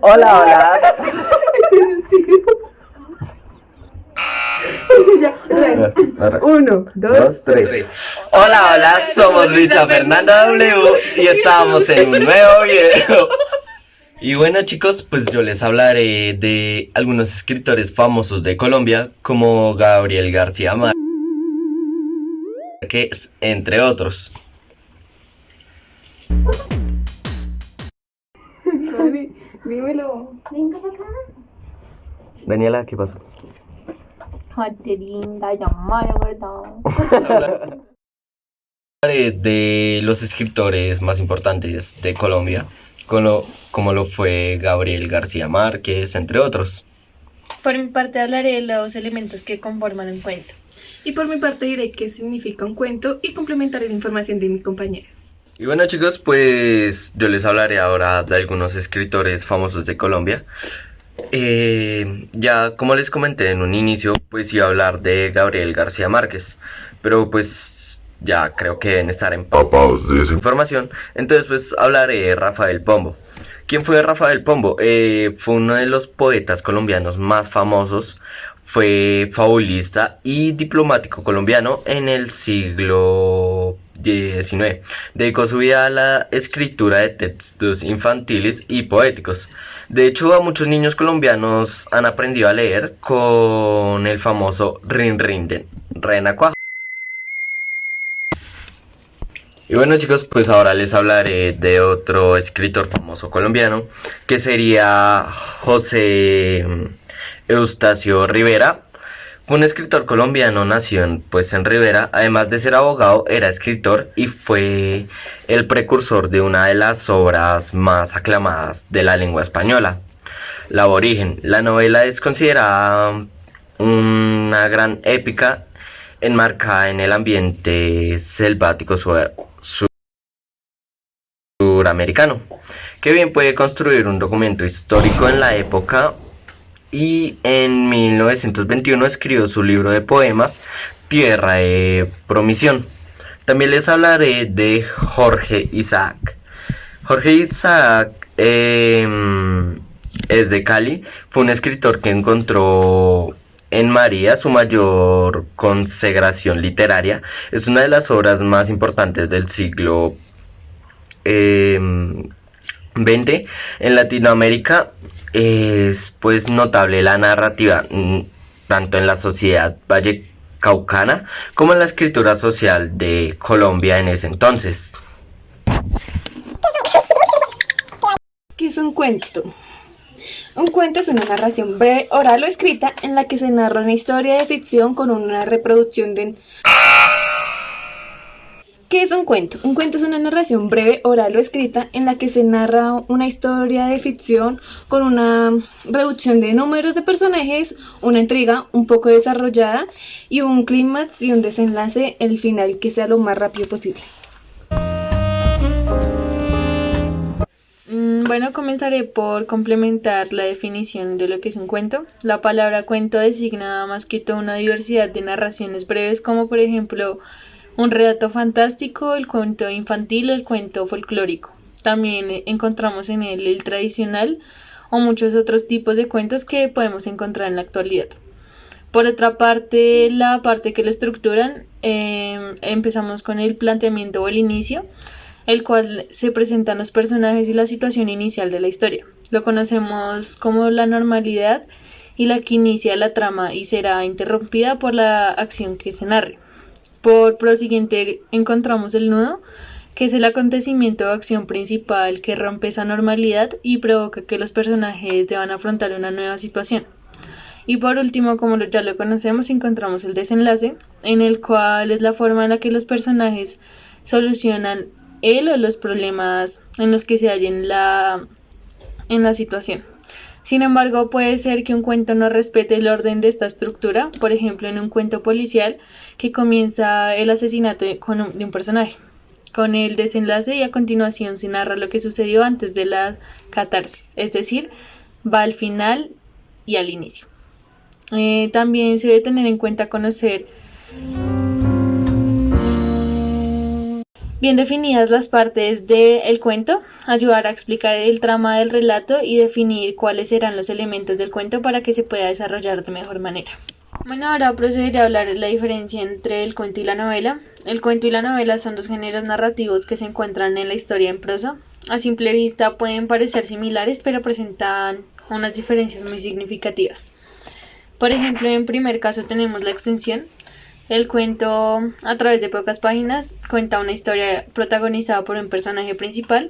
Hola, hola. Uno, dos, Tres. Hola, hola, somos Luisa Fernanda W y estamos en un nuevo video. Y bueno chicos, pues yo les hablaré de algunos escritores famosos de Colombia como Gabriel García Márquez, entre otros. dímelo. Daniela, ¿qué pasó? Caterina, llamada, ¿verdad? Hablaré de los escritores más importantes de Colombia, como lo fue Gabriel García Márquez, entre otros. Por mi parte hablaré de los elementos que conforman un cuento. Y por mi parte diré qué significa un cuento y complementaré la información de mi compañera. Y bueno chicos, pues yo les hablaré ahora de algunos escritores famosos de Colombia. Ya como les comenté en un inicio, pues iba a hablar de Gabriel García Márquez, pero pues ya creo que deben estar empapados de esa información. Entonces pues hablaré de Rafael Pombo. ¿Quién fue Rafael Pombo? Fue uno de los poetas colombianos más famosos. Fue fabulista y diplomático colombiano en el siglo XIX. Dedicó su vida a la escritura de textos infantiles y poéticos. De hecho, a muchos niños colombianos han aprendido a leer con el famoso Rin Rin de Renacuajo. Y bueno chicos, pues ahora les hablaré de otro escritor famoso colombiano, que sería José Eustacio Rivera. Fue un escritor colombiano, nació en Rivera. Además de ser abogado, era escritor y fue el precursor de una de las obras más aclamadas de la lengua española, La Aborigen. La novela es considerada una gran épica enmarcada en el ambiente selvático suramericano, que bien puede construir un documento histórico en la época. Y en 1921 escribió su libro de poemas Tierra de Promisión. También les hablaré de Jorge Isaac. Jorge Isaac es de Cali. Fue un escritor que encontró en María su mayor consagración literaria. Es una de las obras más importantes del siglo XX. En Latinoamérica es pues notable la narrativa, tanto en la sociedad vallecaucana como en la escritura social de Colombia en ese entonces. ¿Qué es un cuento? Un cuento es una narración breve, oral o escrita en la que se narra una historia de ficción con una reproducción de... ¿Qué es un cuento? Un cuento es una narración breve, oral o escrita en la que se narra una historia de ficción con una reducción de números de personajes, una intriga un poco desarrollada y un clímax y un desenlace, el final que sea lo más rápido posible. Bueno, comenzaré por complementar la definición de lo que es un cuento. La palabra cuento designa más que todo una diversidad de narraciones breves, como por ejemplo un relato fantástico, el cuento infantil, el cuento folclórico. También encontramos en él el tradicional o muchos otros tipos de cuentos que podemos encontrar en la actualidad. Por otra parte, la parte que lo estructuran, empezamos con el planteamiento o el inicio, el cual se presentan los personajes y la situación inicial de la historia. Lo conocemos como la normalidad y la que inicia la trama y será interrumpida por la acción que se narre. Por prosiguiente encontramos el nudo, que es el acontecimiento o acción principal que rompe esa normalidad y provoca que los personajes deban afrontar una nueva situación. Y por último, como ya lo conocemos, encontramos el desenlace, en el cual es la forma en la que los personajes solucionan él o los problemas en los que se hallen en la situación. Sin embargo, puede ser que un cuento no respete el orden de esta estructura, por ejemplo, en un cuento policial que comienza el asesinato de un personaje, con el desenlace y a continuación se narra lo que sucedió antes de la catarsis, es decir, va al final y al inicio. También se debe tener en cuenta conocer Bien definidas las partes del cuento, ayudar a explicar el trama del relato y definir cuáles serán los elementos del cuento para que se pueda desarrollar de mejor manera. Bueno, ahora procederé a hablar de la diferencia entre el cuento y la novela. El cuento y la novela son dos géneros narrativos que se encuentran en la historia en prosa. A simple vista pueden parecer similares, pero presentan unas diferencias muy significativas. Por ejemplo, en primer caso tenemos la extensión. El cuento, a través de pocas páginas, cuenta una historia protagonizada por un personaje principal,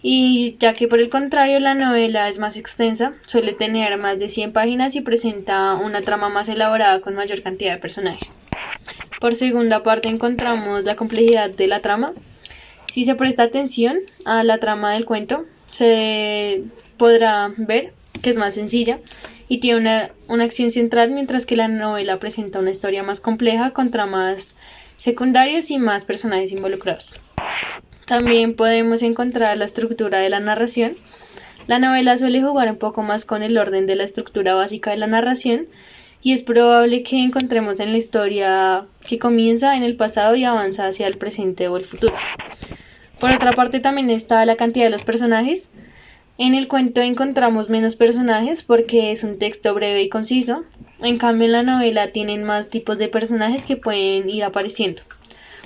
y ya que por el contrario la novela es más extensa, suele tener más de 100 páginas y presenta una trama más elaborada con mayor cantidad de personajes. Por segunda parte encontramos la complejidad de la trama. Si se presta atención a la trama del cuento, se podrá ver que es más sencilla y tiene una acción central, mientras que la novela presenta una historia más compleja con tramas secundarias y más personajes involucrados. También podemos encontrar la estructura de la narración. La novela suele jugar un poco más con el orden de la estructura básica de la narración y es probable que encontremos en la historia que comienza en el pasado y avanza hacia el presente o el futuro. Por otra parte también está la cantidad de los personajes. En el cuento encontramos menos personajes porque es un texto breve y conciso. En cambio, en la novela tienen más tipos de personajes que pueden ir apareciendo.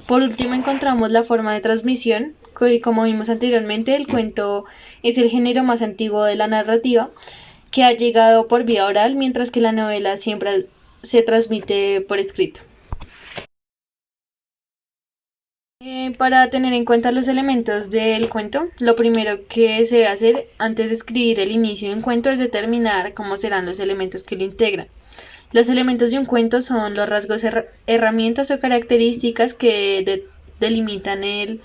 Por último, encontramos la forma de transmisión, que como vimos anteriormente, el cuento es el género más antiguo de la narrativa, que ha llegado por vía oral, mientras que la novela siempre se transmite por escrito. Para tener en cuenta los elementos del cuento, lo primero que se debe hacer antes de escribir el inicio de un cuento es determinar cómo serán los elementos que lo integran. Los elementos de un cuento son los rasgos, herramientas o características que delimitan el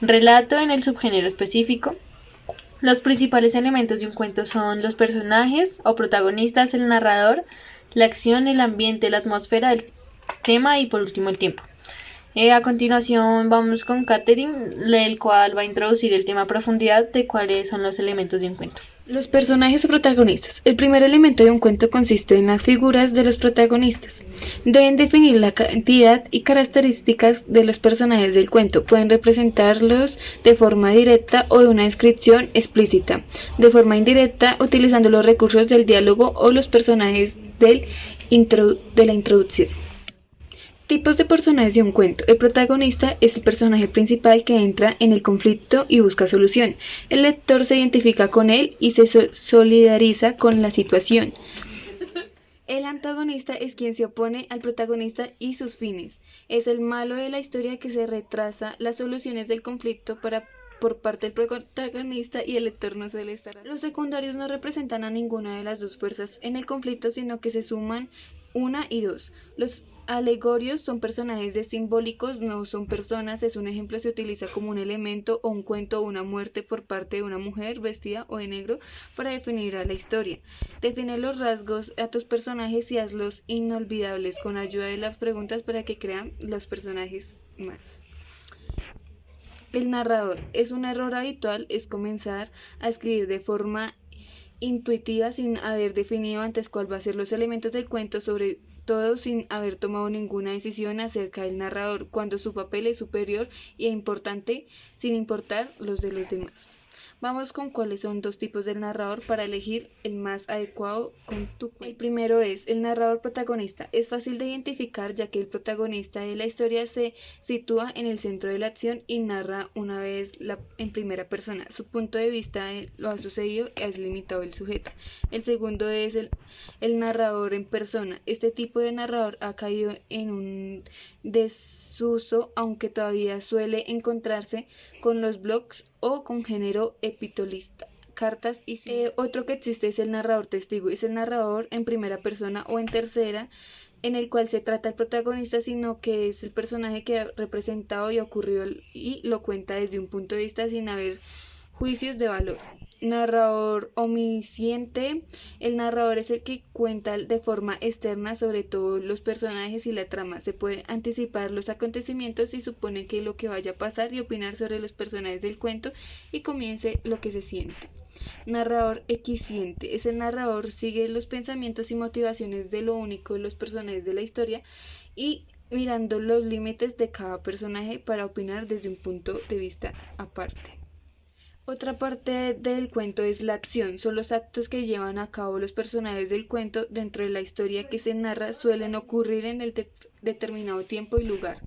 relato en el subgénero específico. Los principales elementos de un cuento son los personajes o protagonistas, el narrador, la acción, el ambiente, la atmósfera, el tema y por último el tiempo. A continuación vamos con Catherine, el cual va a introducir el tema a profundidad de cuáles son los elementos de un cuento. Los personajes o protagonistas. El primer elemento de un cuento consiste en las figuras de los protagonistas. Deben definir la cantidad y características de los personajes del cuento. Pueden representarlos de forma directa o de una descripción explícita. De forma indirecta, utilizando los recursos del diálogo o los personajes de la introducción. Tipos de personajes de un cuento. El protagonista es el personaje principal que entra en el conflicto y busca solución. El lector se identifica con él y se solidariza con la situación. El antagonista es quien se opone al protagonista y sus fines. Es el malo de la historia que se retrasa las soluciones del conflicto por parte del protagonista y el lector no suele estar. Los secundarios no representan a ninguna de las dos fuerzas en el conflicto, sino que se suman una y dos. Los alegorios son personajes simbólicos, no son personas. Es un ejemplo, se utiliza como un elemento o un cuento o una muerte por parte de una mujer vestida o de negro para definir a la historia. Define los rasgos a tus personajes y hazlos inolvidables con ayuda de las preguntas para que crean los personajes más. El narrador. Es un error habitual, es comenzar a escribir de forma intuitiva sin haber definido antes cuál va a ser los elementos del cuento, sobre todo sin haber tomado ninguna decisión acerca del narrador, cuando su papel es superior y importante sin importar los de los demás. Vamos con cuáles son dos tipos de narrador para elegir el más adecuado con tu cuento. El primero es el narrador protagonista. Es fácil de identificar ya que el protagonista de la historia se sitúa en el centro de la acción y narra una vez en primera persona. Su punto de vista lo ha sucedido y es limitado el sujeto. El segundo es el narrador en persona. Este tipo de narrador ha caído en un desuso, aunque todavía suele encontrarse con los blogs o con género epitolista, cartas y otro que existe es el narrador testigo. Es el narrador en primera persona o en tercera, en el cual se trata el protagonista, sino que es el personaje que ha representado y ocurrido y lo cuenta desde un punto de vista sin haber juicios de valor. Narrador omnisciente. El narrador es el que cuenta de forma externa sobre todo los personajes y la trama. Se puede anticipar los acontecimientos y supone que lo que vaya a pasar y opinar sobre los personajes del cuento y comience lo que se siente. Narrador equisciente. Ese narrador sigue los pensamientos y motivaciones de lo único de los personajes de la historia y mirando los límites de cada personaje para opinar desde un punto de vista aparte. Otra parte del cuento es la acción, son los actos que llevan a cabo los personajes del cuento dentro de la historia que se narra suelen ocurrir en el determinado tiempo y lugar.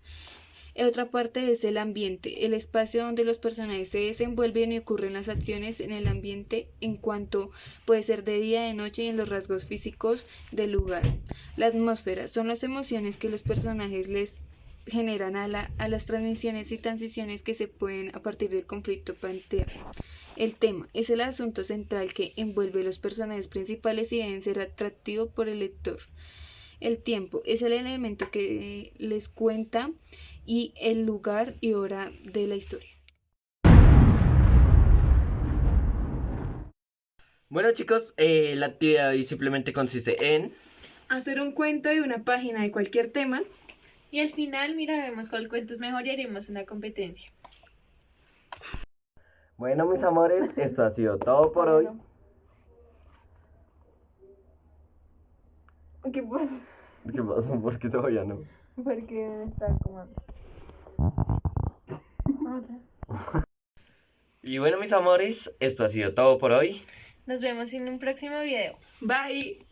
Otra parte es el ambiente, el espacio donde los personajes se desenvuelven y ocurren las acciones en el ambiente en cuanto puede ser de día, de noche y en los rasgos físicos del lugar. La atmósfera son las emociones que los personajes les generan a las transmisiones y transiciones que se pueden a partir del conflicto planteado. El tema es el asunto central que envuelve los personajes principales y deben ser atractivo por el lector. El tiempo es el elemento que les cuenta y el lugar y hora de la historia. Bueno chicos, la actividad hoy simplemente consiste en... Hacer un cuento de una página de cualquier tema. Y al final miraremos cuál cuento es mejor y haremos una competencia. Bueno mis amores, esto ha sido todo por hoy. ¿Qué pasa? ¿Qué pasó? ¿Por qué todavía no? Porque está como... Y bueno mis amores, esto ha sido todo por hoy. Nos vemos en un próximo video. Bye.